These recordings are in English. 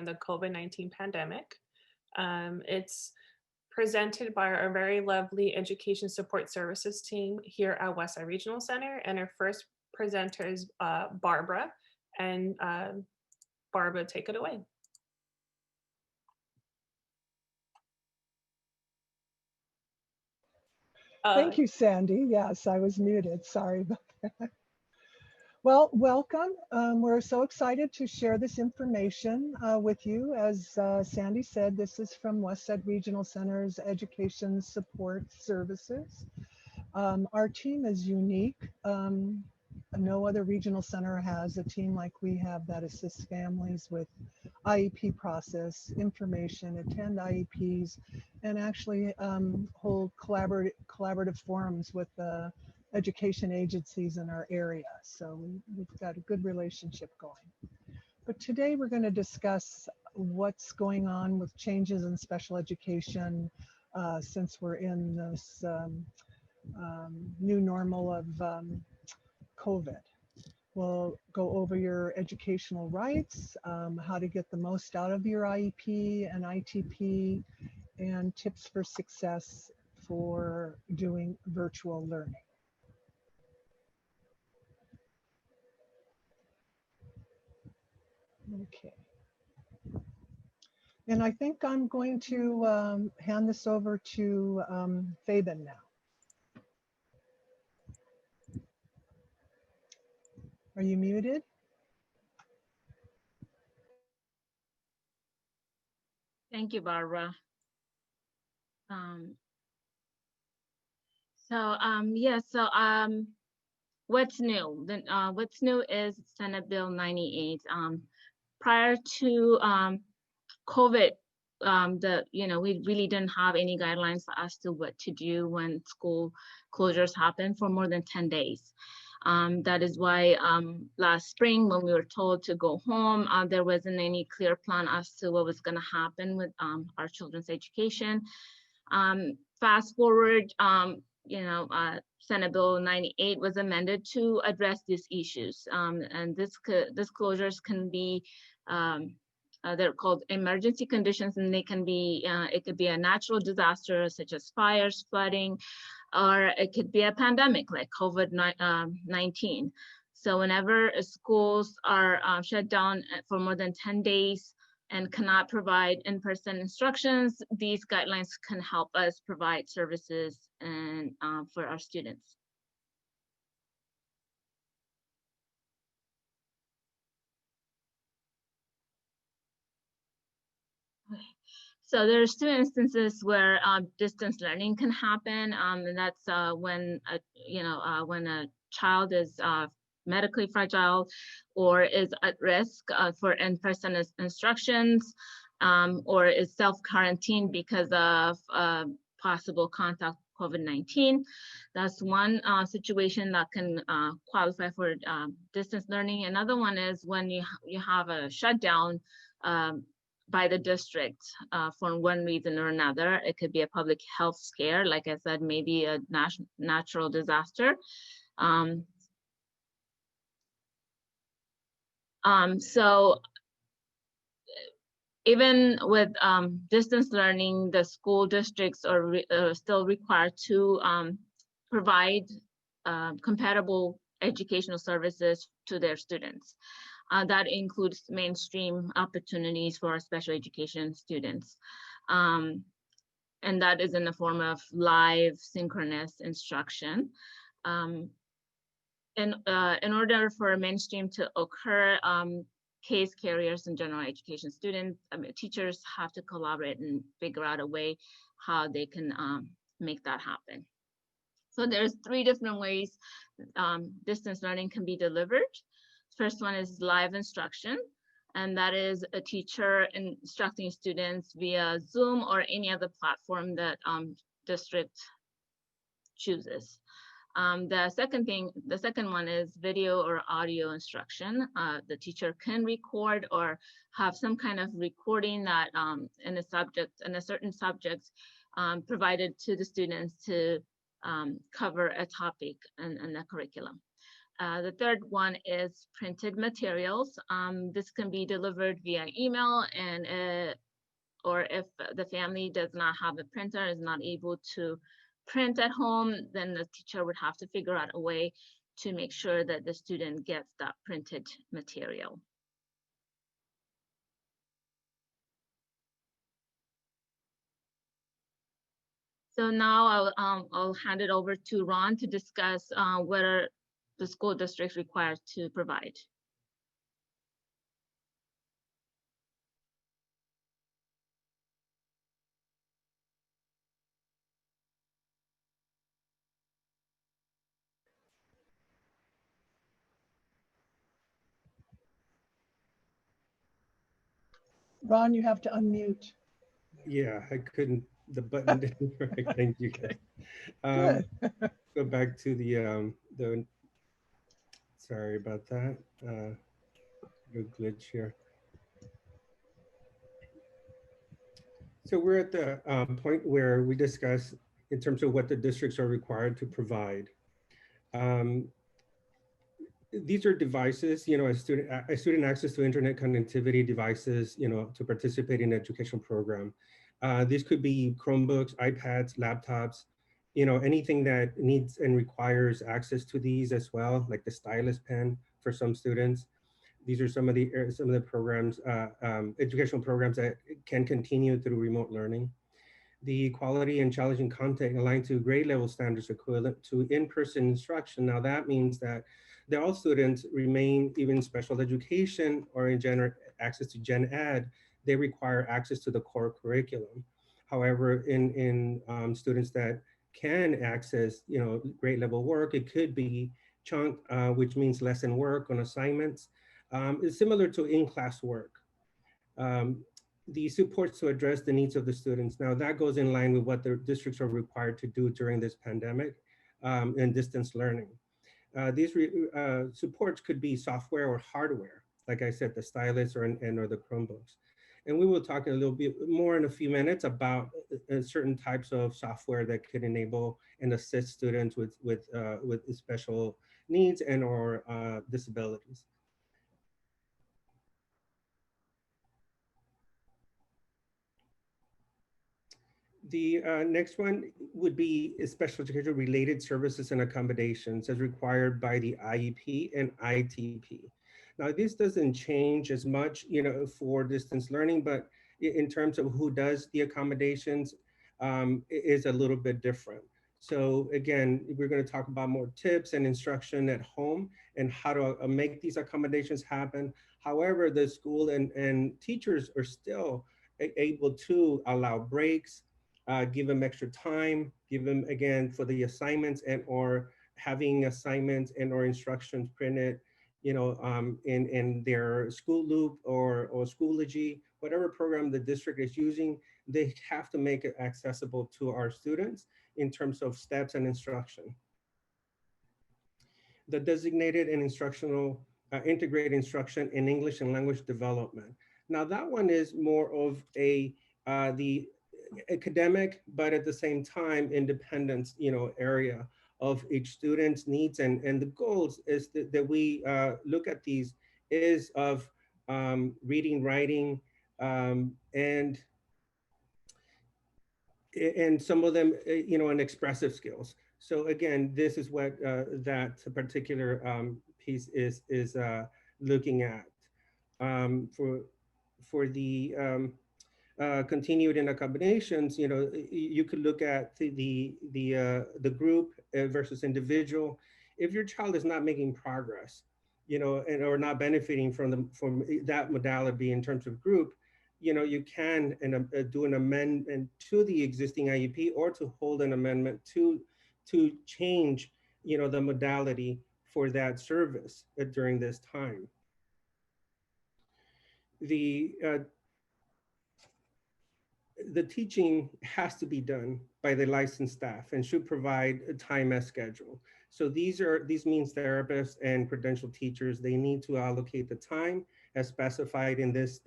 the COVID-19 pandemic. It's presented by our very lovely Education Support Services team here at Westside Regional Center. And our first presenter is Barbara. And Barbara, take it away. Thank you, Sandy. Yes, I was muted. Sorry about that. Well, welcome. We're so excited to share this information with you. As Sandy said, this is from Westside Regional Center's Education Support Services. Our team is unique. No other regional center has a team like we have that assists families with IEP process, information, attend IEPs, and actually hold collaborative forums with education agencies in our area. So we've got a good relationship going. But today we're going to discuss what's going on with changes in special education since we're in this new normal of COVID. We'll go over your educational rights, how to get the most out of your IEP and ITP, and tips for success for doing virtual learning. Okay. And I think I'm going to hand this over to Feben now. Are you muted? Thank you, Barbara. What's new? What's new is Senate Bill 98. Prior to COVID, we really didn't have any guidelines as to what to do when school closures happen for more than 10 days. That is why last spring, when we were told to go home, there wasn't any clear plan as to what was going to happen with our children's education. Fast forward, Senate Bill 98 was amended to address these issues, and this closures can be they're called emergency conditions, and they can be it could be a natural disaster such as fires, flooding, or it could be a pandemic like COVID-19. So whenever schools are shut down for more than 10 days and cannot provide in-person instructions, these guidelines can help us provide services and for our students. So there's two instances where distance learning can happen, and that's when a child is medically fragile or is at risk for in-person instructions, or is self-quarantined because of possible contact with COVID-19. That's one situation that can qualify for distance learning. Another one is when you have a shutdown by the district for one reason or another. It could be a public health scare, like I said, maybe a natural disaster. So even with distance learning, the school districts are still required to provide compatible educational services to their students. That includes mainstream opportunities for our special education students. And that is in the form of live synchronous instruction. In order for mainstream to occur, case carriers and general education students, teachers have to collaborate and figure out a way how they can make that happen. So there's 3 different ways distance learning can be delivered. First one is live instruction, and that is a teacher instructing students via Zoom or any other platform that district chooses. The second one is video or audio instruction. The teacher can record or have some kind of recording that in a certain subject provided to the students to cover a topic in the curriculum. The third one is printed materials. This can be delivered via email, and or if the family does not have a printer, is not able to print at home, then the teacher would have to figure out a way to make sure that the student gets that printed material. So now I'll hand it over to Ron to discuss what are the school districts required to provide. Ron, you have to unmute. Yeah, I couldn't, the button didn't work. Thank you guys. Good. Go back to the sorry about that. Good glitch here. So we're at the point where we discuss in terms of what the districts are required to provide. These are devices, you know, a student access to internet connectivity devices, you know, to participate in an educational program. These could be Chromebooks, iPads, laptops, you know, anything that needs and requires access to these as well, like the stylus pen for some students. These are some of the programs, educational programs that can continue through remote learning. The quality and challenging content aligned to grade level standards equivalent to in-person instruction. Now that means that all students remain, even special education or in access to gen ed, they require access to the core curriculum. However, in students that can access, you know, grade level work, it could be chunk, which means lesson work on assignments. It's similar to in-class work. The supports to address the needs of the students. Now that goes in line with what the districts are required to do during this pandemic and distance learning. These supports could be software or hardware, like I said, the stylus or the Chromebooks. And we will talk a little bit more in a few minutes about certain types of software that could enable and assist students with special needs and or disabilities. The next one would be special education related services and accommodations as required by the IEP and ITP. Now, this doesn't change as much, you know, for distance learning, but in terms of who does the accommodations, it is a little bit different. So again, we're going to talk about more tips and instruction at home and how to make these accommodations happen. However, the school and teachers are still able to allow breaks, give them extra time, give them, again, for the assignments and or having assignments and or instructions printed, you know, in their school loop or Schoology, whatever program the district is using, they have to make it accessible to our students in terms of steps and instruction. The designated and instructional, integrated instruction in English and language development. Now that one is more of the academic, but at the same time, independence, you know, area of each student's needs and the goals is that we look at these is of reading, writing, and some of them, you know, and expressive skills. So again, this is what that particular piece is looking at. For the continued in accommodations, you know, you could look at the group versus individual. If your child is not making progress, you know, and or not benefiting from that modality in terms of group, you know, you can do an amendment to the existing IEP or to hold an amendment to change, you know, the modality for that service during this time. The teaching has to be done by the licensed staff and should provide a time as scheduled. So these means therapists and credentialed teachers, they need to allocate the time as specified in this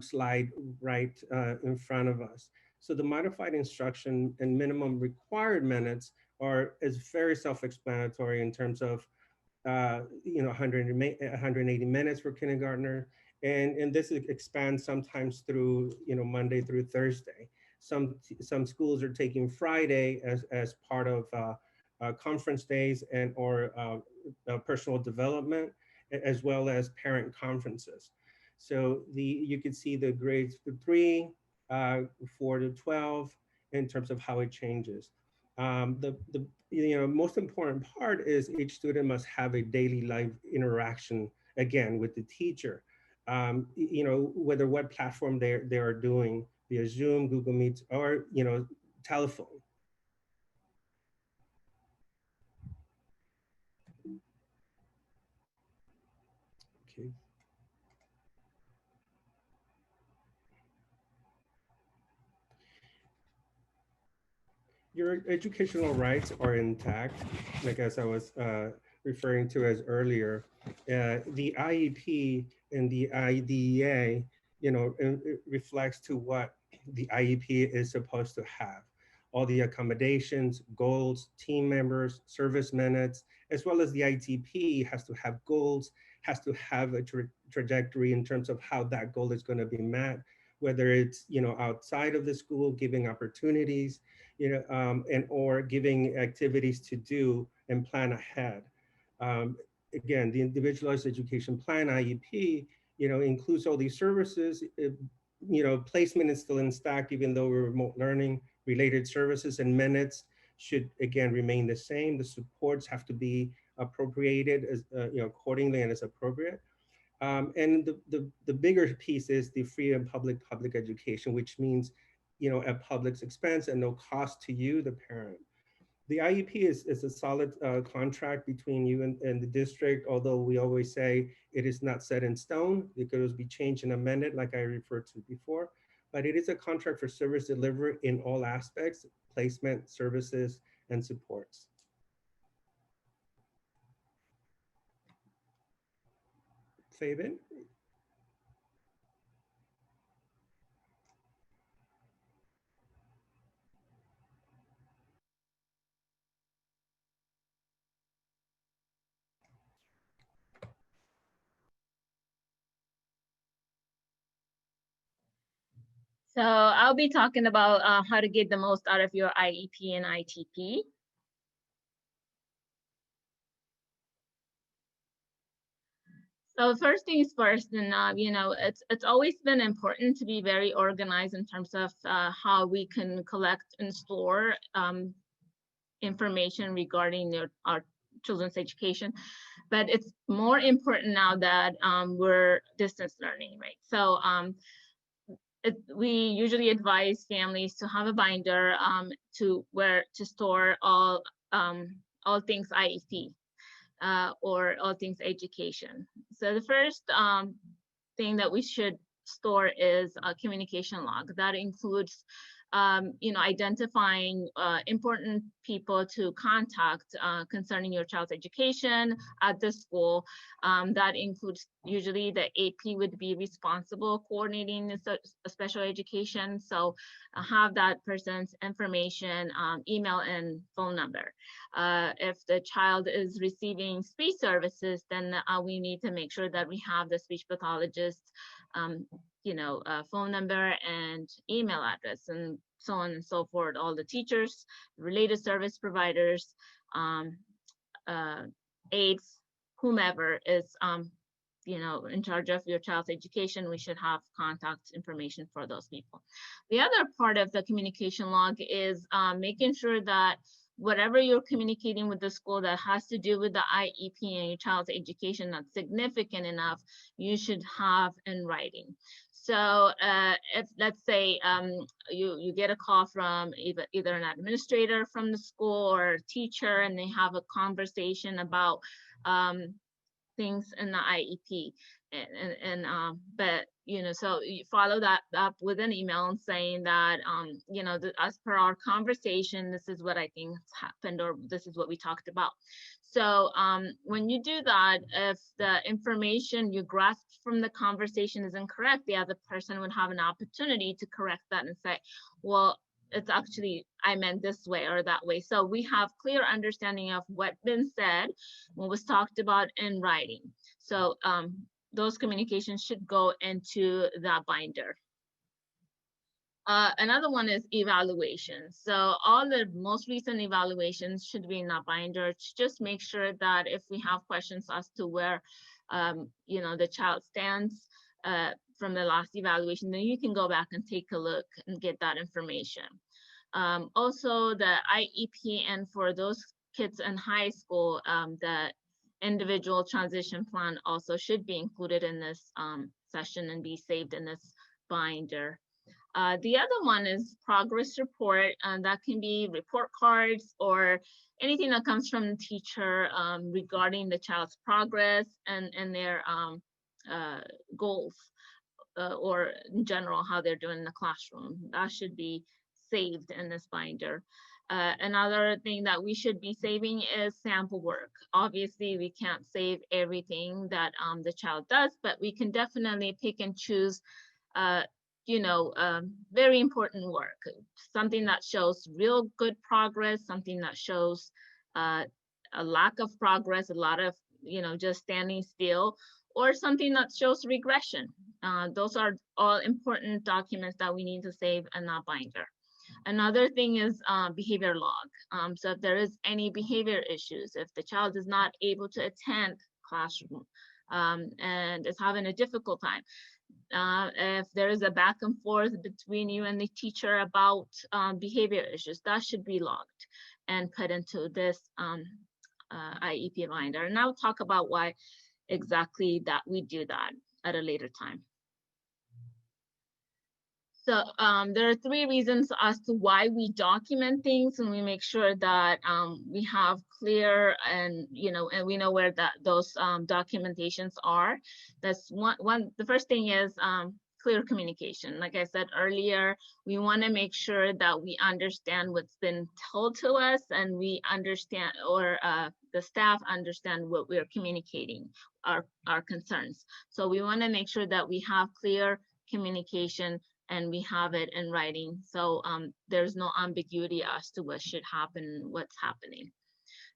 slide right in front of us. So the modified instruction and minimum required minutes is very self-explanatory in terms of 180 minutes for kindergartner, and this expands sometimes through Monday through Thursday. Some schools are taking Friday as part of conference days and or personal development, as well as parent conferences. So you can see the grades 3, 4 to 12 in terms of how it changes. The most important part is each student must have a daily life interaction again with the teacher. Whether what platform they are doing via Zoom, Google Meets, or telephone. Okay. Your educational rights are intact, like as I was referring to as earlier. The IEP and the IDEA, it reflects to what the IEP is supposed to have. All the accommodations, goals, team members, service minutes, as well as the ITP has to have goals, has to have a trajectory in terms of how that goal is going to be met, whether it's outside of the school, giving opportunities, and or giving activities to do and plan ahead. Again, the individualized education plan, IEP, includes all these services. Placement is still intact, even though we're remote learning. Related services and minutes should again remain the same. The supports have to be appropriated as accordingly and as appropriate. And the bigger piece is the free and public education, which means at public's expense and no cost to you, the parent. The IEP is a solid contract between you and the district, although we always say it is not set in stone. It could be changed and amended, like I referred to before. But it is a contract for service delivery in all aspects: placement, services, and supports. Feben? So I'll be talking about how to get the most out of your IEP and ITP. So first things first, and it's always been important to be very organized in terms of how we can collect and store information regarding our children's education. But it's more important now that we're distance learning, right? So we usually advise families to have a binder to store all things IEP or all things education. So the first thing that we should store is a communication log. That includes identifying important people to contact concerning your child's education at the school. That includes usually the AP would be responsible coordinating the special education. So have that person's information, email and phone number. If the child is receiving speech services, then we need to make sure that we have the speech pathologist phone number and email address, and so on and so forth. All the teachers, related service providers, aides, whomever is in charge of your child's education, we should have contact information for those people. The other part of the communication log is making sure that whatever you're communicating with the school that has to do with the IEP and your child's education that's significant enough, you should have in writing. So if, let's say, you get a call from either an administrator from the school or a teacher, and they have a conversation about things in the IEP, but so you follow that up with an email and saying that as per our conversation, this is what I think happened, or this is what we talked about. So when you do that, if the information you grasped from the conversation is incorrect, the other person would have an opportunity to correct that and say, well, it's actually, I meant this way or that way. So we have clear understanding of what's been said, what was talked about in writing. So those communications should go into that binder. Another one is evaluation. So all the most recent evaluations should be in that binder to just make sure that if we have questions as to where the child stands from the last evaluation, then you can go back and take a look and get that information. Also the IEP, and for those kids in high school, the individual transition plan also should be included in this session and be saved in this binder. The other one is progress report, and that can be report cards or anything that comes from the teacher regarding the child's progress and their goals, or in general, how they're doing in the classroom. That should be saved in this binder. Another thing that we should be saving is sample work. Obviously, we can't save everything that the child does, but we can definitely pick and choose very important work, something that shows real good progress, something that shows a lack of progress, a lot of, just standing still, or something that shows regression. Those are all important documents that we need to save in that binder. Another thing is behavior log. So if there is any behavior issues, if the child is not able to attend classroom and is having a difficult time, if there is a back and forth between you and the teacher about behavior issues, that should be logged and put into this IEP binder. And I'll talk about why exactly that we do that at a later time. So there are 3 reasons as to why we document things, and we make sure that we have clear and we know where those documentations are. That's one. The first thing is clear communication. Like I said earlier, we want to make sure that we understand what's been told to us, and we understand, or the staff understand what we're communicating, our concerns. So we want to make sure that we have clear communication and we have it in writing, so there's no ambiguity as to what should happen, what's happening.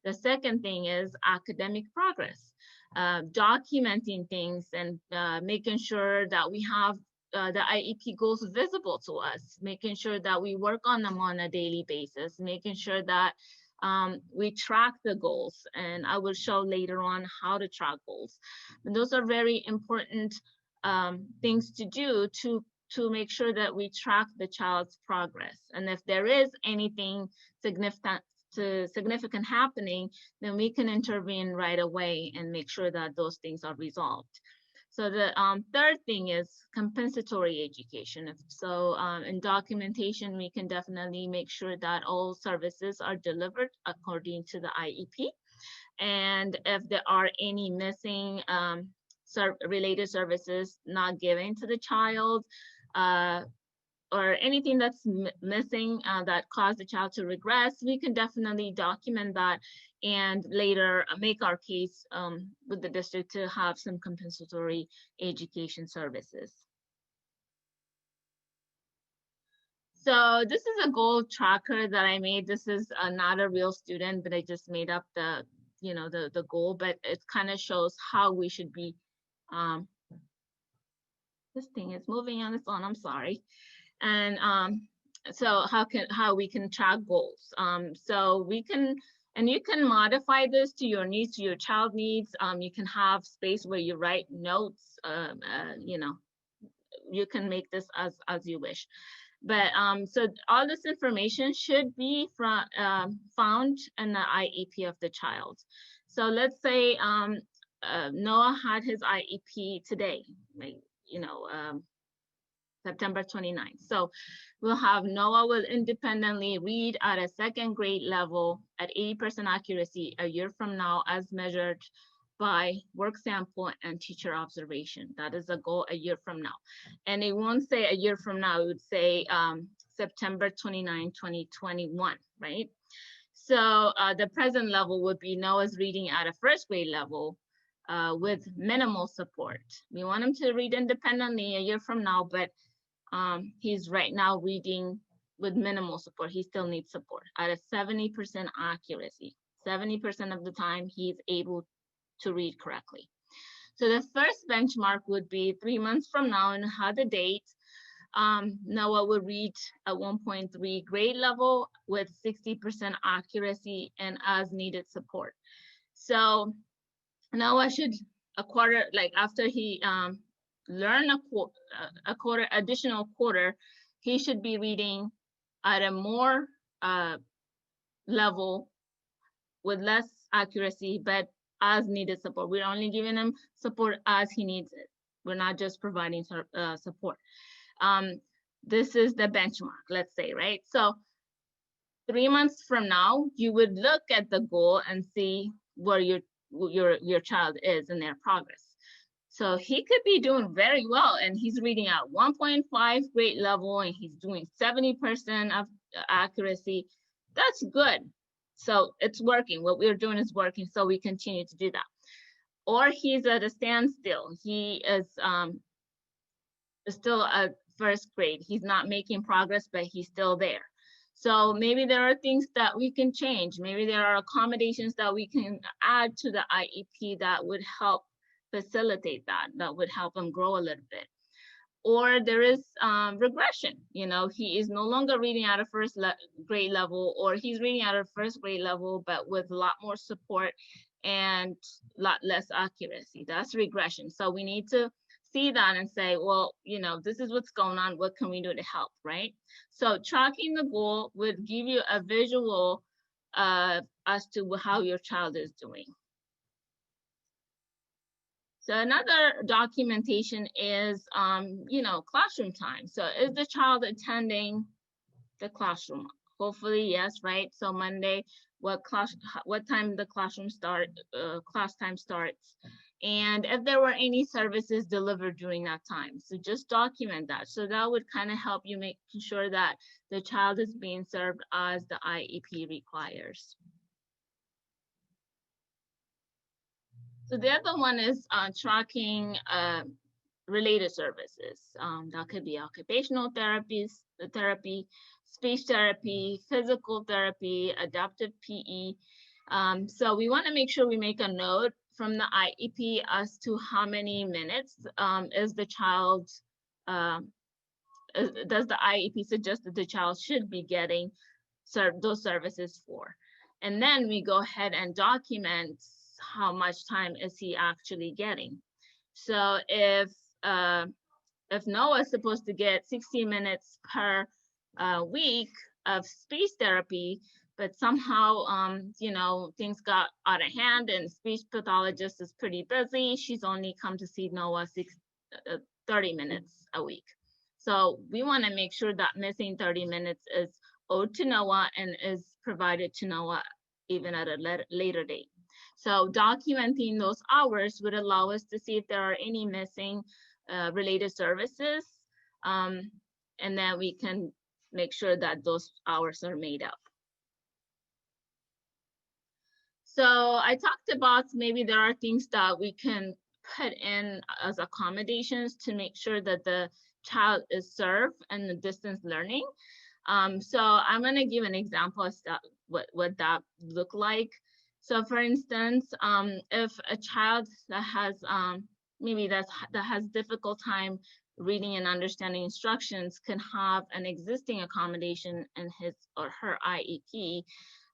The second thing is academic progress, documenting things and making sure that we have the IEP goals visible to us, making sure that we work on them on a daily basis, making sure that we track the goals, and I will show later on how to track goals. And those are very important things to do to make sure that we track the child's progress. And if there is anything significant happening, then we can intervene right away and make sure that those things are resolved. So the third thing is compensatory education. So in documentation, we can definitely make sure that all services are delivered according to the IEP. And if there are any missing related services not given to the child, or anything that's missing that caused the child to regress, we can definitely document that and later make our case with the district to have some compensatory education services. So this is a goal tracker that I made. This is not a real student, but I just made up the goal, but it kind of shows how we should be. This thing is moving on its own, I'm sorry. And so how we can track goals. So we can, and you can modify this to your needs, to your child needs. You can have space where you write notes, you can make this as you wish. But so all this information should be found in the IEP of the child. So let's say Noah had his IEP today, September 29th. So we'll have Noah will independently read at a 2nd grade level at 80% accuracy a year from now, as measured by work sample and teacher observation. That is a goal a year from now. And it won't say a year from now, it would say September 29, 2021, right? So the present level would be Noah's reading at a 1st grade level with minimal support. We want him to read independently a year from now, but he's right now reading with minimal support, he still needs support at a 70% accuracy. 70% of the time he's able to read correctly. So the first benchmark would be 3 months from now, and how the date. Noah would read a 1.3 grade level with 60% accuracy and as needed support. So Noah should after he learn a additional quarter, he should be reading at a more level with less accuracy, but as needed support. We're only giving him support as he needs it. We're not just providing support. This is the benchmark, let's say, right? So 3 months from now, you would look at the goal and see where your child is in their progress. So he could be doing very well, and he's reading at 1.5 grade level, and he's doing 70% of accuracy. That's good. So it's working. What we're doing is working, so we continue to do that. Or he's at a standstill. He is still at first grade. He's not making progress, but he's still there. So maybe there are things that we can change. Maybe there are accommodations that we can add to the IEP that would help facilitate that would help him grow a little bit. Or there is regression. You know, he is no longer reading at a first grade level, or he's reading at a first grade level, but with a lot more support and a lot less accuracy. That's regression. So we need to see that and say, well, you know, this is what's going on. What can we do to help, right? So tracking the goal would give you a visual as to how your child is doing. So another documentation is, you know, classroom time. So is the child attending the classroom? Hopefully, yes, right? So Monday, what time the classroom class time starts, and if there were any services delivered during that time. So just document that. So that would kind of help you making sure that the child is being served as the IEP requires. So the other one is tracking related services. That could be occupational therapy, speech therapy, physical therapy, adaptive PE. So we want to make sure we make a note from the IEP as to how many minutes is the child, does the IEP suggest that the child should be getting those services for. And then we go ahead and document how much time is he actually getting. So if Noah is supposed to get 60 minutes per week of speech therapy, but somehow, you know, things got out of hand and speech pathologist is pretty busy, she's only come to see Noah 30 minutes a week. So we want to make sure that missing 30 minutes is owed to Noah and is provided to Noah even at a later date. So documenting those hours would allow us to see if there are any missing related services, and then we can make sure that those hours are made up. So I talked about maybe there are things that we can put in as accommodations to make sure that the child is served in the distance learning. So I'm going to give an example of what that look like. So for instance, if a child that has that has difficult time reading and understanding instructions can have an existing accommodation in his or her IEP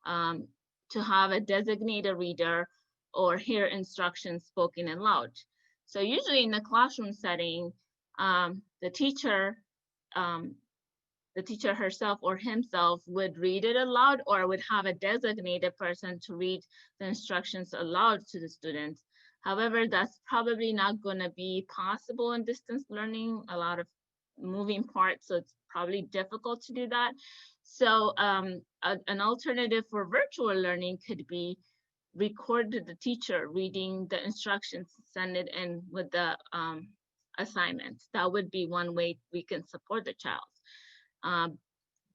to have a designated reader or hear instructions spoken aloud. So usually in the classroom setting, the teacher herself or himself would read it aloud or would have a designated person to read the instructions aloud to the students. However, that's probably not going to be possible in distance learning, a lot of moving parts, so it's probably difficult to do that. So an alternative for virtual learning could be record the teacher reading the instructions, send it in with the assignments. That would be one way we can support the child.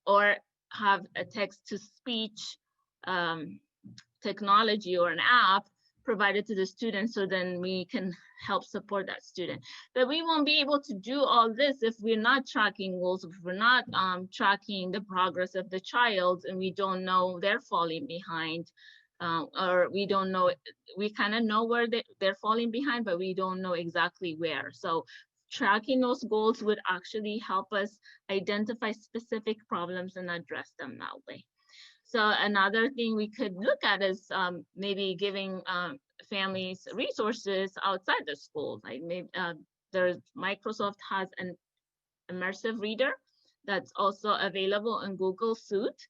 Or have a text-to-speech technology or an app provided to the student, so then we can help support that student. But we won't be able to do all this if we're not tracking goals, if we're not tracking the progress of the child, and we don't know they're falling behind, or we don't know, we kind of know where they're falling behind, but we don't know exactly where. So tracking those goals would actually help us identify specific problems and address them that way. So another thing we could look at is maybe giving families resources outside the school. Like maybe Microsoft has an immersive reader that's also available in Google Suite.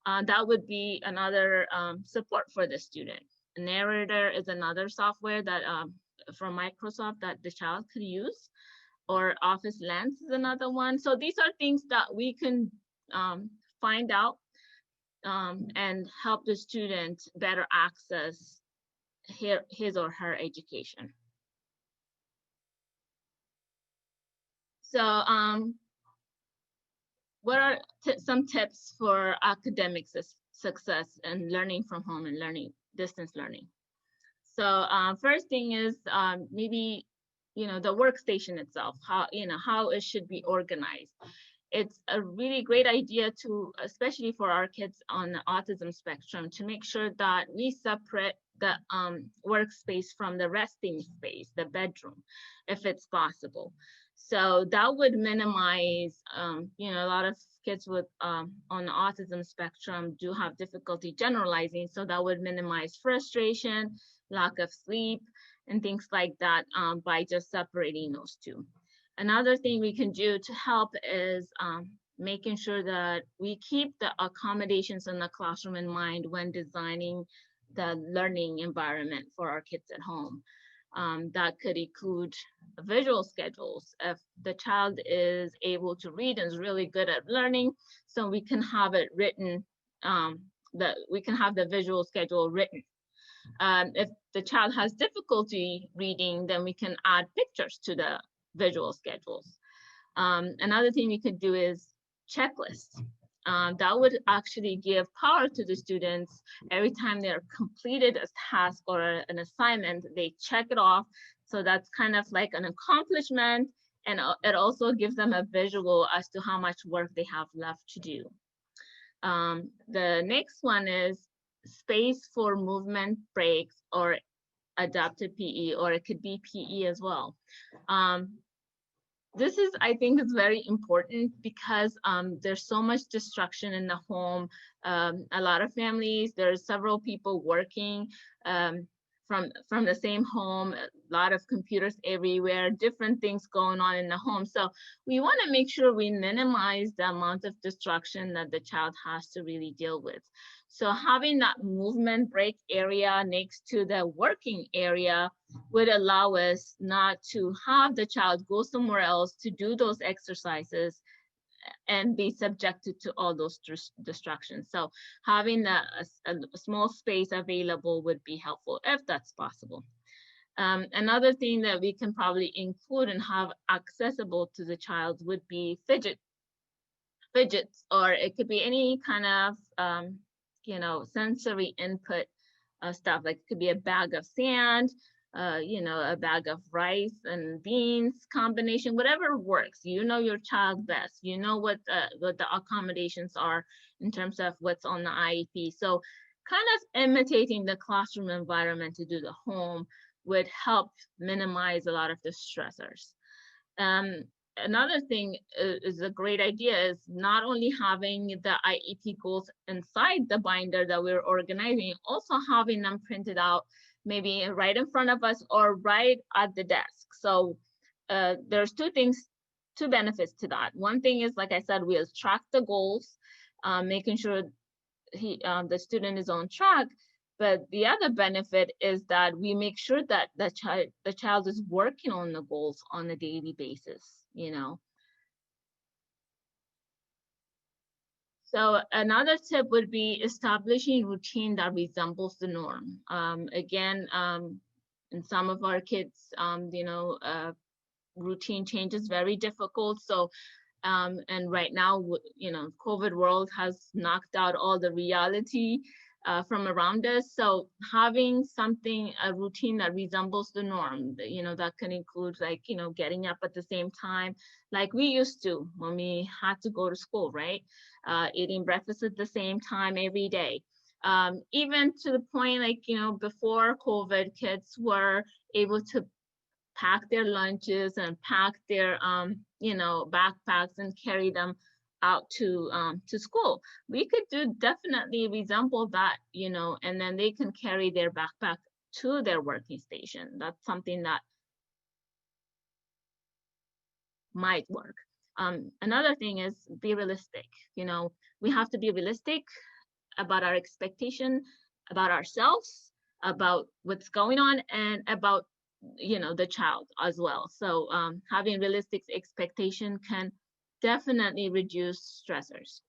That would be another support for the student. A narrator is another software that from Microsoft that the child could use, or Office Lens is another one. So these are things that we can find out and help the student better access his or her education. So what are some tips for academic success and learning from home and distance learning? So first thing is maybe, the workstation itself, how it should be organized. It's a really great idea to, especially for our kids on the autism spectrum, to make sure that we separate the workspace from the resting space, the bedroom, if it's possible. So that would minimize, a lot of kids with on the autism spectrum do have difficulty generalizing. So that would minimize frustration, lack of sleep, and things like that by just separating those two. Another thing we can do to help is making sure that we keep the accommodations in the classroom in mind when designing the learning environment for our kids at home. That could include visual schedules. If the child is able to read and is really good at learning, so we can have it written, we can have the visual schedule written. If the child has difficulty reading, then we can add pictures to the visual schedules. Another thing we could do is checklists. That would actually give power to the students. Every time they're completed a task or an assignment, they check it off. So that's kind of like an accomplishment, and it also gives them a visual as to how much work they have left to do. The next one is space for movement breaks or adapted PE, or it could be PE as well. This is, I think, is very important because there's so much distraction in the home. A lot of families, there's several people working from the same home, a lot of computers everywhere, different things going on in the home. So we want to make sure we minimize the amount of distraction that the child has to really deal with. So having that movement break area next to the working area would allow us not to have the child go somewhere else to do those exercises and be subjected to all those distractions. So having a small space available would be helpful if that's possible. Another thing that we can probably include and have accessible to the child would be fidgets, or it could be any kind of sensory input stuff. Like it could be a bag of sand, a bag of rice and beans combination, whatever works. You know your child best. You know what the accommodations are in terms of what's on the IEP. So kind of imitating the classroom environment to do the home would help minimize a lot of the stressors. Another thing is a great idea is not only having the IEP goals inside the binder that we're organizing, also having them printed out maybe right in front of us or right at the desk. So there's two benefits to that. One thing is, like I said, we'll track the goals, making sure the student is on track. But the other benefit is that we make sure that the child is working on the goals on a daily basis, So another tip would be establishing routine that resembles the norm. Again, in some of our kids, routine change is very difficult. So, and right now, COVID world has knocked out all the reality from around us. So having something, a routine that resembles the norm, that can include like, getting up at the same time, like we used to when we had to go to school, right? Eating breakfast at the same time every day. Even to the point, like, before COVID, kids were able to pack their lunches and pack their, backpacks and carry them out to school. We could definitely resemble that, and then they can carry their backpack to their working station. That's something that might work. Another thing is be realistic. We have to be realistic about our expectation, about ourselves, about what's going on, and about the child as well. So having realistic expectation can definitely reduce stressors.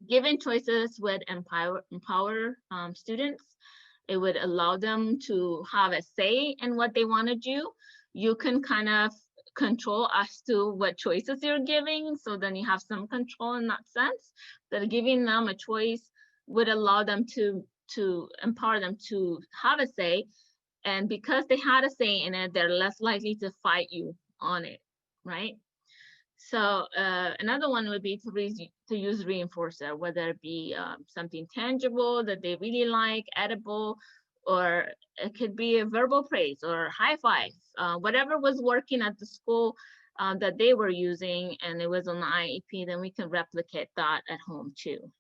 Giving choices would empower students. It would allow them to have a say in what they want to do. You can kind of control as to what choices you're giving, so then you have some control in that sense. That giving them a choice would allow them to empower them to have a say, and because they had a say in it, they're less likely to fight you on it, right? So another one would be to use reinforcer, whether it be something tangible that they really like, edible, or it could be a verbal praise or high five, whatever was working at the school that they were using and it was on the IEP, then we can replicate that at home too.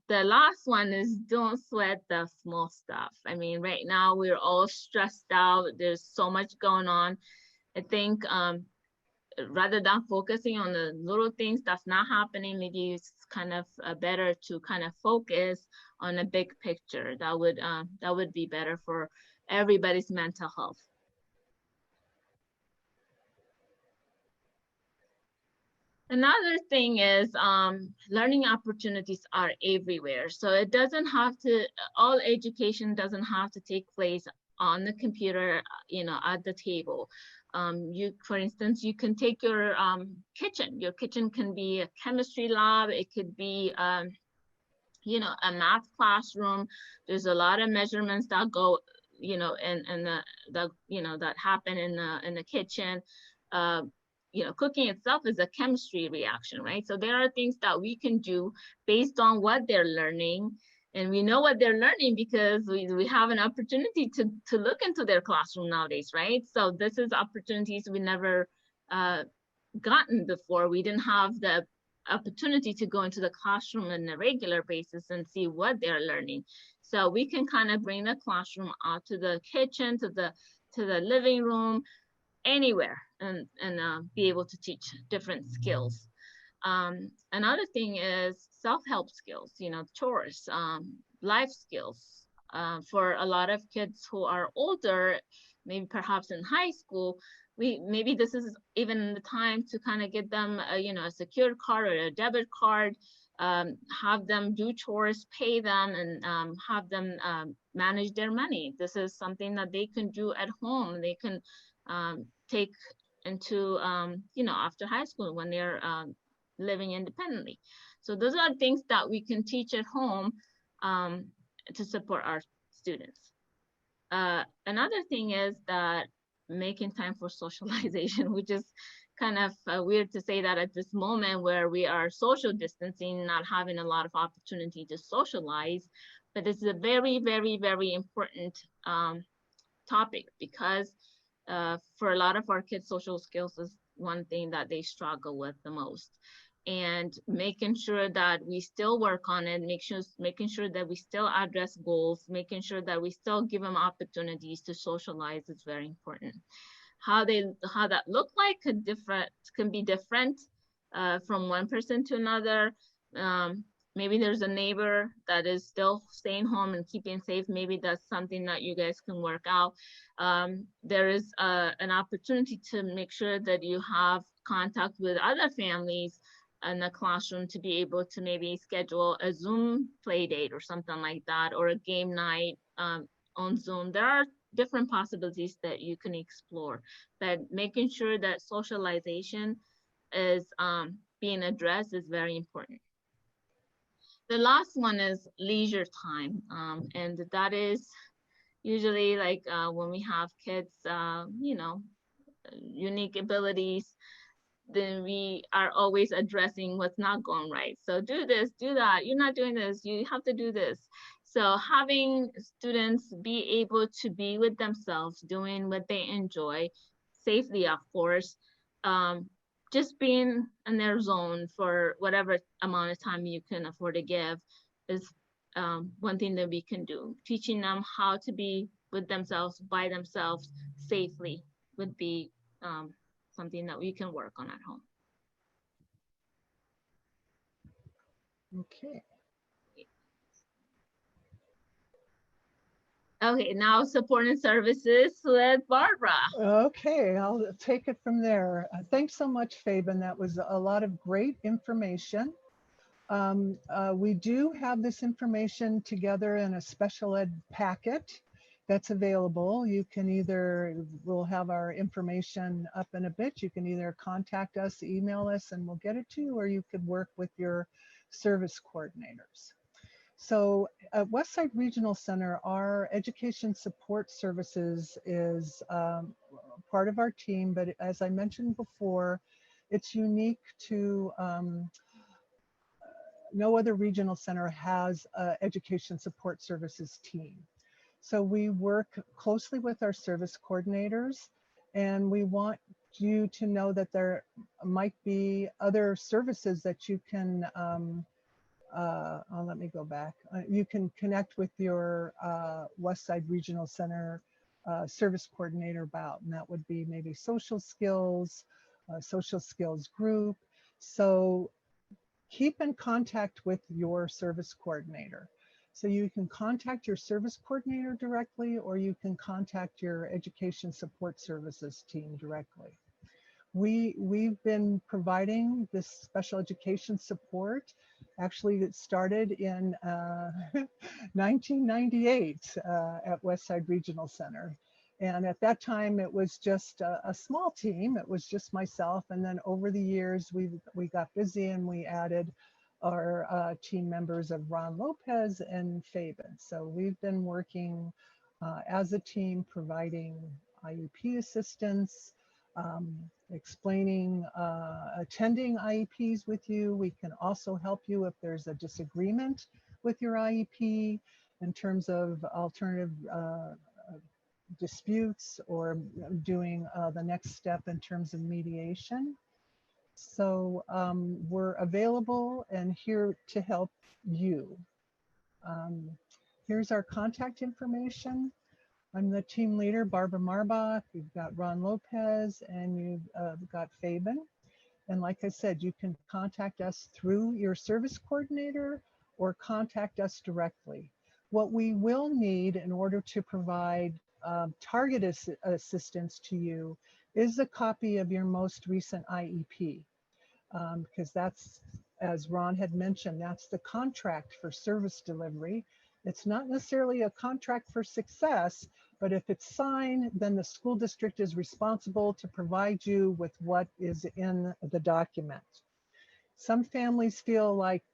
The last one is don't sweat the small stuff. I mean, right now we're all stressed out. There's so much going on. I think rather than focusing on the little things that's not happening, maybe it's kind of better to kind of focus on a big picture. That would be better for everybody's mental health. Another thing is learning opportunities are everywhere. So it doesn't have to, all education doesn't have to take place on the computer, at the table. For instance, you can take your kitchen. Your kitchen can be a chemistry lab. It could be, a math classroom. There's a lot of measurements that go, that happen in the kitchen. Cooking itself is a chemistry reaction, right? So there are things that we can do based on what they're learning. And we know what they're learning because we have an opportunity to look into their classroom nowadays, right? So this is opportunities we never gotten before. We didn't have the opportunity to go into the classroom on a regular basis and see what they're learning. So we can kind of bring the classroom out to the kitchen, to the living room, anywhere, and be able to teach different skills. Another thing is self-help skills, chores, life skills. For a lot of kids who are older, maybe perhaps in high school, maybe this is even the time to kind of get them a secured card or a debit card, have them do chores, pay them, and have them manage their money. This is something that they can do at home. They can take into after high school when they're living independently. So those are things that we can teach at home to support our students. Another thing is that making time for socialization, which is kind of weird to say that at this moment where we are social distancing, not having a lot of opportunity to socialize, but it's a very, very, very important topic because for a lot of our kids, social skills is one thing that they struggle with the most. And making sure that we still work on it, making sure that we still address goals, making sure that we still give them opportunities to socialize is very important. How that look like can be different from one person to another. Maybe there's a neighbor that is still staying home and keeping safe. Maybe that's something that you guys can work out. There is an opportunity to make sure that you have contact with other families in the classroom to be able to maybe schedule a Zoom play date or something like that, or a game night on Zoom. There are different possibilities that you can explore, but making sure that socialization is being addressed is very important. The last one is leisure time, and that is usually like when we have kids, you know, unique abilities, then we are always addressing what's not going right. So do this, do that. You're not doing this. You have to do this. So having students be able to be with themselves, doing what they enjoy, safely, of course, just being in their zone for whatever amount of time you can afford to give is one thing that we can do. Teaching them how to be with themselves, by themselves, safely would be something that we can work on at home. Okay. Okay, now support and services with Barbara. Okay, I'll take it from there. Thanks so much, Feben. That was a lot of great information. We do have this information together in a special ed packet that's available. You can either, we'll have our information up in a bit. You can either contact us, email us, and we'll get it to you, or you could work with your service coordinators. So at Westside Regional Center, our education support services is part of our team, but as I mentioned before, it's unique to no other regional center has an education support services team. So we work closely with our service coordinators, and we want you to know that there might be other services that you can let me go back. You can connect with your Westside Regional Center service coordinator about, and that would be maybe social skills group. So keep in contact with your service coordinator. So you can contact your service coordinator directly, or you can contact your education support services team directly. We've been providing this special education support. Actually, it started in 1998 at Westside Regional Center. And at that time, it was just a small team. It was just myself. And then over the years, we got busy and we added our team members of Ron Lopez and Feben. So we've been working as a team, providing IEP assistance, explaining, attending IEPs with you. We can also help you if there's a disagreement with your IEP in terms of alternative disputes, or doing the next step in terms of mediation. So we're available and here to help you. Here's our contact information. I'm the team leader, Barbara Marbach. You've got Ron Lopez, and you've got Feben. And like I said, you can contact us through your service coordinator or contact us directly. What we will need in order to provide target assistance to you is a copy of your most recent IEP, because that's, as Ron had mentioned, that's the contract for service delivery. It's not necessarily a contract for success, but if it's signed, then the school district is responsible to provide you with what is in the document. Some families feel like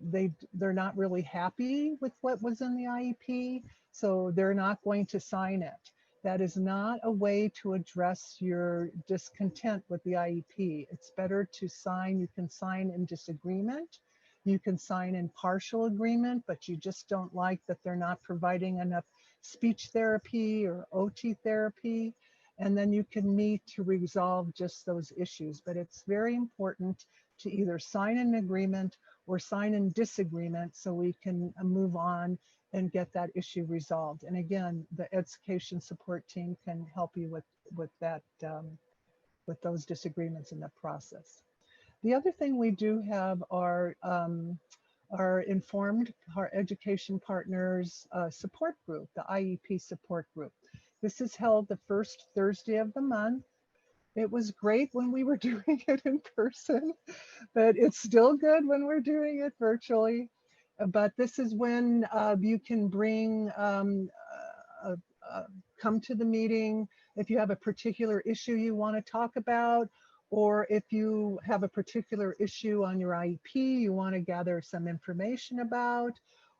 they're not really happy with what was in the IEP, so they're not going to sign it. That is not a way to address your discontent with the IEP. It's better to sign. You can sign in disagreement. You can sign in partial agreement, but you just don't like that they're not providing enough speech therapy or OT therapy. And then you can meet to resolve just those issues. But it's very important to either sign an agreement or sign in disagreement so we can move on and get that issue resolved. And again, the education support team can help you with that, with those disagreements in the process. The other thing we do have are informed, our education partners support group, the IEP support group. This is held the first Thursday of the month. It was great when we were doing it in person, but it's still good when we're doing it virtually. But this is when you can bring, come to the meeting if you have a particular issue you want to talk about, or if you have a particular issue on your IEP you want to gather some information about,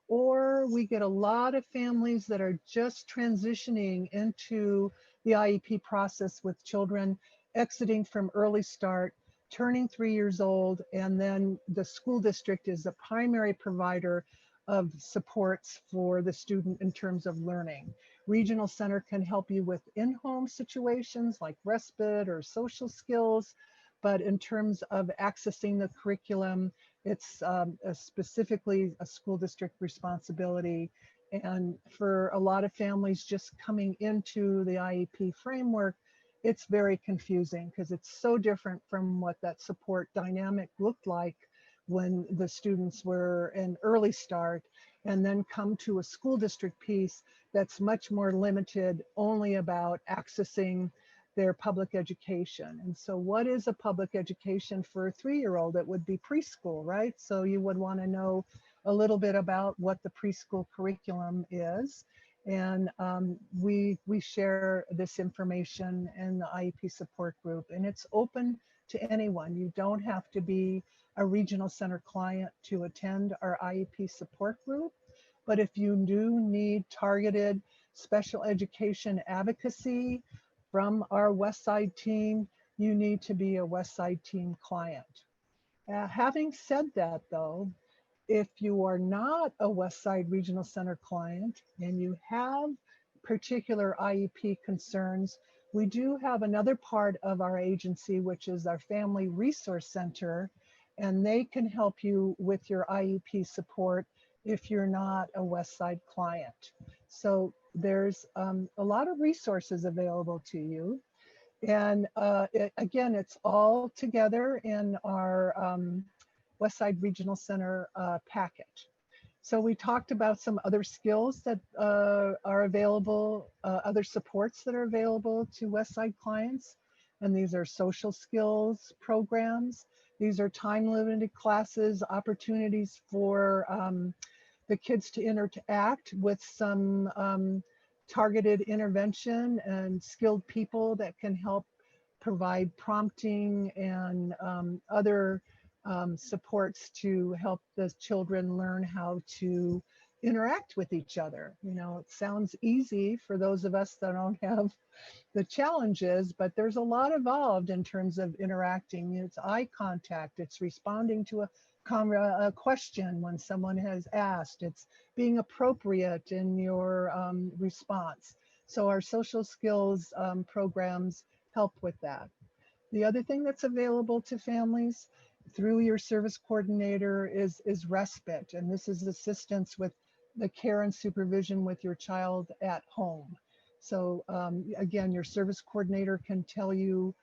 or we get a lot of families that are just transitioning into the IEP process with children exiting from early start, turning 3 years old, and then the school district is the primary provider of supports for the student in terms of learning. Regional Center can help you with in-home situations like respite or social skills, but in terms of accessing the curriculum, it's specifically a school district responsibility. And for a lot of families just coming into the IEP framework, it's very confusing because it's so different from what that support dynamic looked like when the students were in early start, and then come to a school district piece that's much more limited, only about accessing their public education. And so what is a public education for a 3-year-old? It would be preschool, right? So you would want to know a little bit about what the preschool curriculum is. And we share this information in the IEP support group, and it's open to anyone. You don't have to be a regional center client to attend our IEP support group. But if you do need targeted special education advocacy from our Westside team, you need to be a Westside team client. Having said that though, if you are not a Westside Regional Center client and you have particular IEP concerns, we do have another part of our agency, which is our Family Resource Center, and they can help you with your IEP support if you're not a Westside client. So there's a lot of resources available to you. And again, it's all together in our Westside Regional Center packet. So we talked about some other skills that are available, other supports that are available to Westside clients. And these are social skills programs. These are time-limited classes, opportunities for the kids to interact with some targeted intervention and skilled people that can help provide prompting and other supports to help the children learn how to interact with each other. You know, it sounds easy for those of us that don't have the challenges, but there's a lot involved in terms of interacting. It's eye contact, it's responding to a question when someone has asked, it's being appropriate in your response. So our social skills programs help with that. The other thing that's available to families through your service coordinator is respite. And this is assistance with the care and supervision with your child at home. So again, your service coordinator can tell you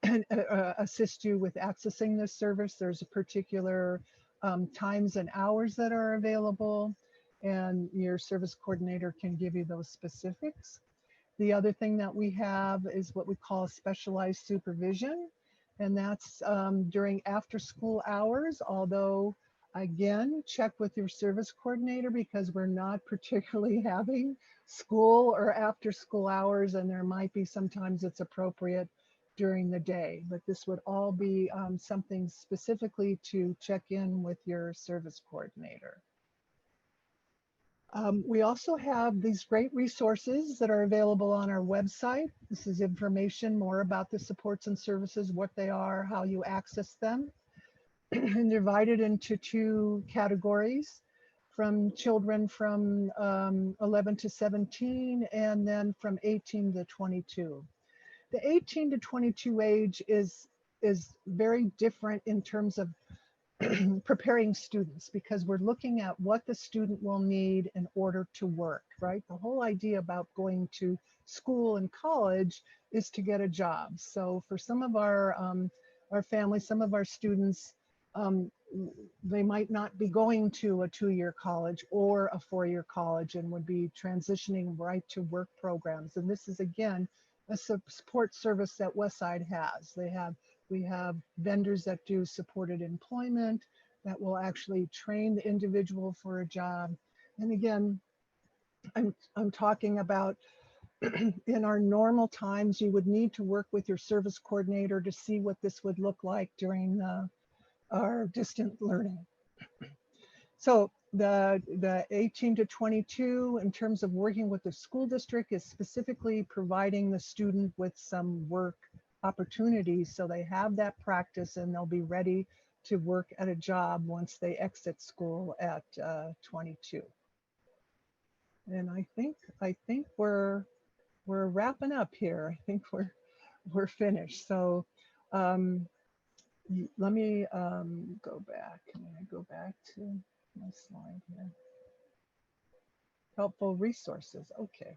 and assist you with accessing this service. There's a particular times and hours that are available, and your service coordinator can give you those specifics. The other thing that we have is what we call specialized supervision, and that's during after school hours, although again, check with your service coordinator because we're not particularly having school or after school hours, and there might be sometimes it's appropriate during the day, but this would all be something specifically to check in with your service coordinator. We also have these great resources that are available on our website. This is information more about the supports and services, what they are, how you access them, and divided into 2 categories, from children from 11 to 17 and then from 18 to 22. The 18 to 22 age is very different in terms of preparing students, because we're looking at what the student will need in order to work, right? The whole idea about going to school and college is to get a job. So for some of our families, some of our students, they might not be going to a 2-year college or a 4-year college and would be transitioning right to work programs. And this is, again, a support service that Westside has. We have vendors that do supported employment that will actually train the individual for a job. And again, I'm talking about in our normal times, you would need to work with your service coordinator to see what this would look like during our distant learning. So the 18 to 22, in terms of working with the school district, is specifically providing the student with some work opportunities so they have that practice and they'll be ready to work at a job once they exit school at 22. And I think we're wrapping up here. I think we're finished. So let me go back. I'm going to go back to my slide here. Helpful resources. Okay.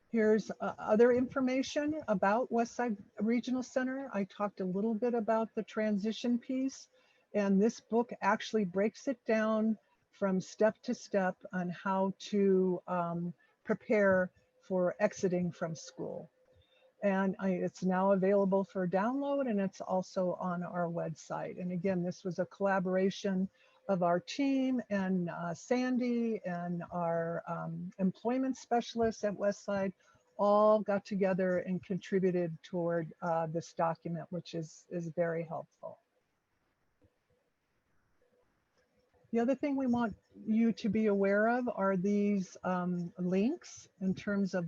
Here's other information about Westside Regional Center. I talked a little bit about the transition piece, and this book actually breaks it down from step to step on how to prepare for exiting from school. And it's now available for download, and it's also on our website. And again, this was a collaboration of our team and Sandy and our employment specialists at Westside all got together and contributed toward this document, which is very helpful. The other thing we want you to be aware of are these links in terms of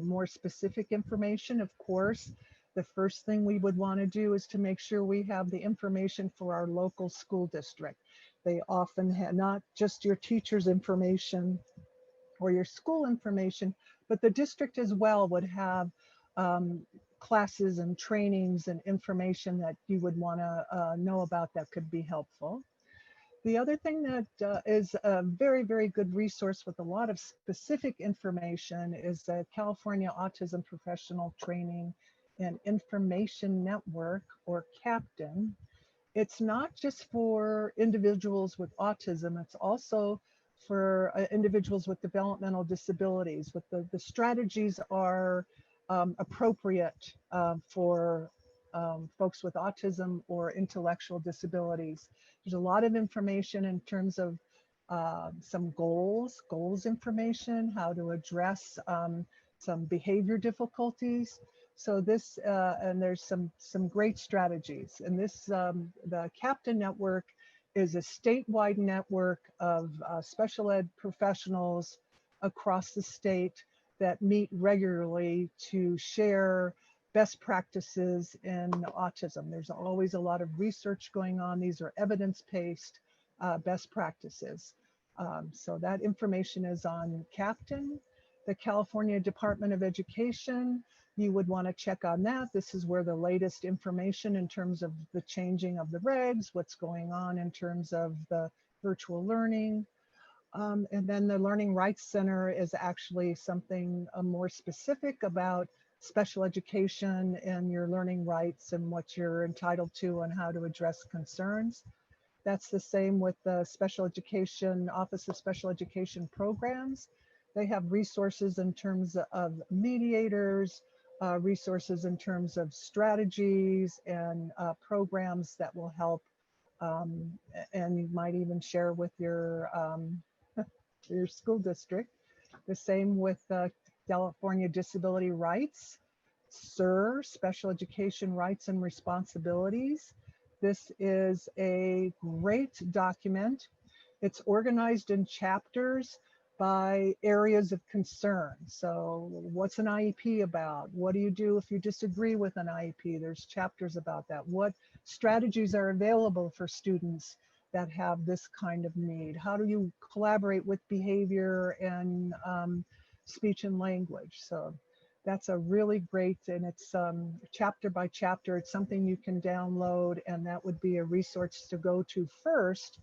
more specific information. Of course, the first thing we would want to do is to make sure we have the information for our local school district. They often have not just your teacher's information or your school information, but the district as well would have classes and trainings and information that you would want to know about that could be helpful. The other thing that is a very, very good resource with a lot of specific information is the California Autism Professional Training and Information Network, or CAPTAIN. It's not just for individuals with autism, it's also for individuals with developmental disabilities. But the strategies are appropriate for folks with autism or intellectual disabilities. There's a lot of information in terms of some goals information, how to address some behavior difficulties. So this, and there's some great strategies. And this, the CAPTAIN network is a statewide network of special ed professionals across the state that meet regularly to share best practices in autism. There's always a lot of research going on. These are evidence-based best practices. So that information is on CAPTAIN. The California Department of Education, you would want to check on that. This is where the latest information in terms of the changing of the regs, what's going on in terms of the virtual learning. And then the Learning Rights Center is actually something more specific about special education and your learning rights and what you're entitled to and how to address concerns. That's the same with the Special Education, Office of Special Education Programs. They have resources in terms of mediators, resources in terms of strategies and programs that will help. And you might even share with your school district. The same with California Disability Rights, SER, Special Education Rights and Responsibilities. This is a great document. It's organized in chapters by areas of concern. So what's an IEP about? What do you do if you disagree with an IEP? There's chapters about that. What strategies are available for students that have this kind of need? How do you collaborate with behavior and speech and language? So that's a really great, and it's chapter by chapter. It's something you can download, and that would be a resource to go to first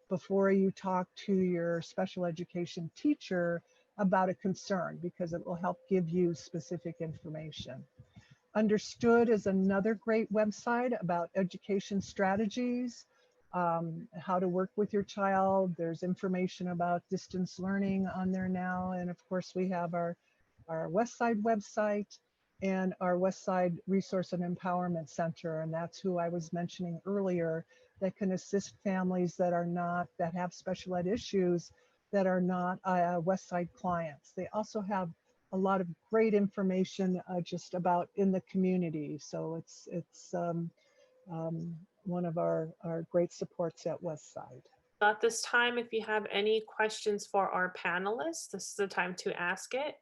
before you talk to your special education teacher about a concern, because it will help give you specific information. Understood is another great website about education strategies, how to work with your child. There's information about distance learning on there now. And of course, we have our Westside website and our Westside Resource and Empowerment Center. And that's who I was mentioning earlier, that can assist families that have special ed issues that are not Westside clients. They also have a lot of great information just about in the community. So it's one of our great supports at Westside. At this time, if you have any questions for our panelists, this is the time to ask it.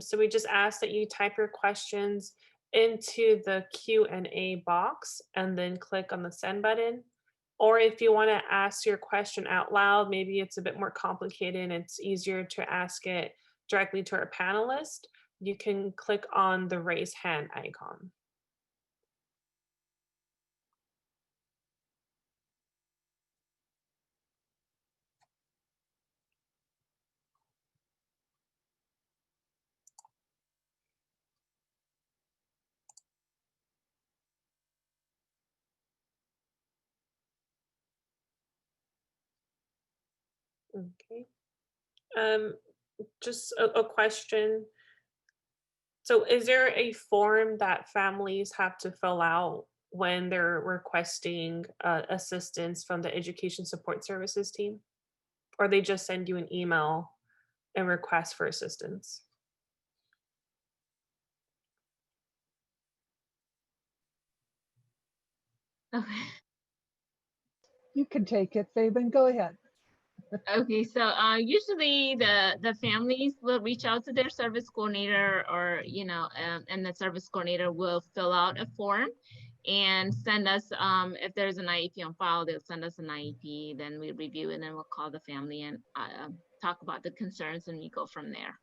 So we just ask that you type your questions into the Q&A box and then click on the send button. Or if you want to ask your question out loud, maybe it's a bit more complicated and it's easier to ask it directly to our panelist, you can click on the raise hand icon. Okay. Just a question. So is there a form that families have to fill out when they're requesting assistance from the Education Support Services team? Or they just send you an email and request for assistance? Okay. You can take it, Feben, go ahead. Okay, so usually the families will reach out to their service coordinator, or and the service coordinator will fill out a form and send us, if there's an IEP on file, they'll send us an IEP, then we review it, and then we'll call the family and talk about the concerns, and we go from there.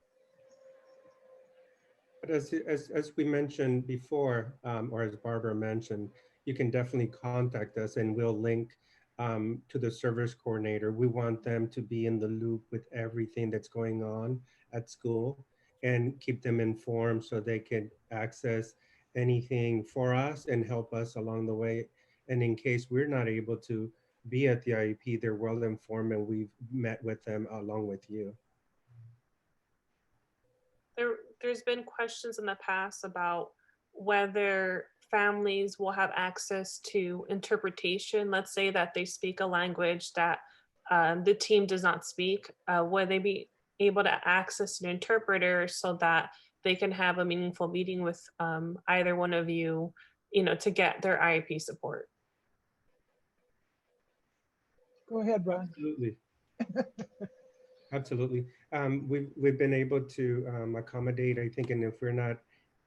But as we mentioned before, or as Barbara mentioned, you can definitely contact us and we'll link to the service coordinator. We want them to be in the loop with everything that's going on at school and keep them informed so they can access anything for us and help us along the way. And in case we're not able to be at the IEP, they're well informed and we've met with them along with you. There's been questions in the past about whether families will have access to interpretation. Let's say that they speak a language that the team does not speak. Will they be able to access an interpreter so that they can have a meaningful meeting with either one of you, to get their IEP support? Go ahead, Ron. Absolutely. Absolutely. We've been able to accommodate, I think, and if we're not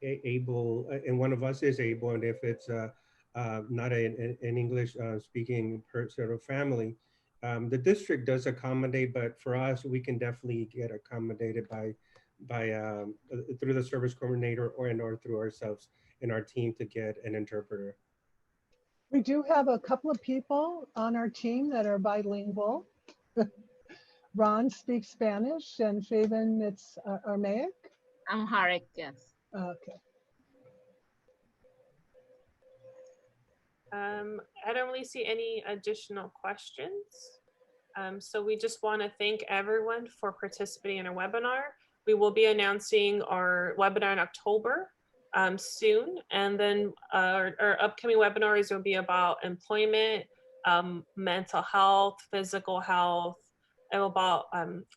able, and one of us is able, and if it's not an English speaking sort of family, the district does accommodate, but for us, we can definitely get accommodated by through the service coordinator or through ourselves and our team to get an interpreter. We do have a couple of people on our team that are bilingual. Ron speaks Spanish, and Feben, it's Aramaic? Amharic, yes. Okay. I don't really see any additional questions. So we just want to thank everyone for participating in our webinar. We will be announcing our webinar in October soon. And then our upcoming webinars will be about employment, mental health, physical health, and about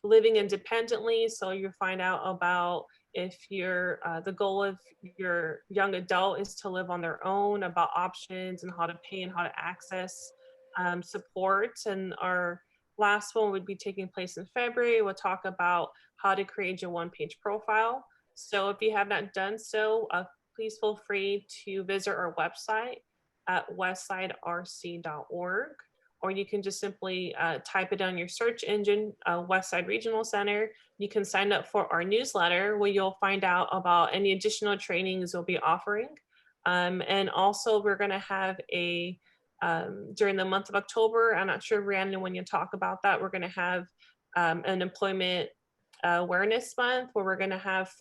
living independently. So you'll find out about if you're, the goal of your young adult is to live on their own, about options and how to pay and how to access support. And our last one would be taking place in February. We'll talk about how to create your one-page profile. So if you have not done so, please feel free to visit our website at westsiderc.org, or you can just simply type it on your search engine, Westside Regional Center. You can sign up for our newsletter where you'll find out about any additional trainings we'll be offering. And also we're gonna have a, during the month of October, I'm not sure, Rhiannon, when you talk about that, we're gonna have an employment awareness month where we're gonna have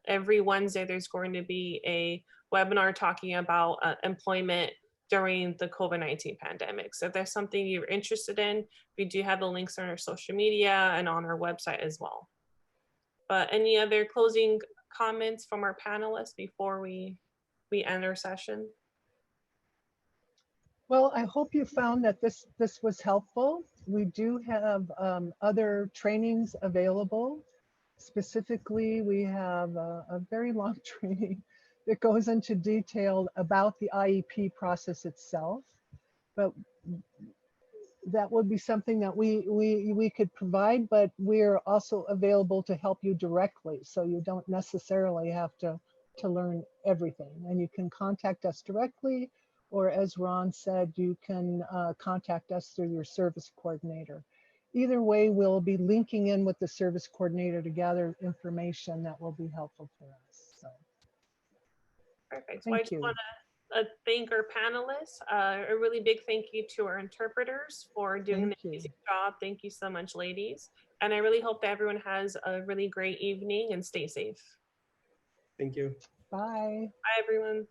every Wednesday, there's going to be a webinar talking about employment during the COVID-19 pandemic. So if there's something you're interested in, we do have the links on our social media and on our website as well. But any other closing comments from our panelists before we end our session? Well, I hope you found that this was helpful. We do have other trainings available. Specifically, we have a very long training that goes into detail about the IEP process itself. But that would be something that we could provide, but we're also available to help you directly. So you don't necessarily have to learn everything, and you can contact us directly, or as Ron said, you can contact us through your service coordinator. Either way, we'll be linking in with the service coordinator to gather information that will be helpful for us. So, Perfect. So I thank just you. want to thank our panelists. A really big thank you to our interpreters for doing an Thank you. amazing job. Thank you so much, ladies. And I really hope that everyone has a really great evening and stay safe. Thank you. Bye. Bye, everyone.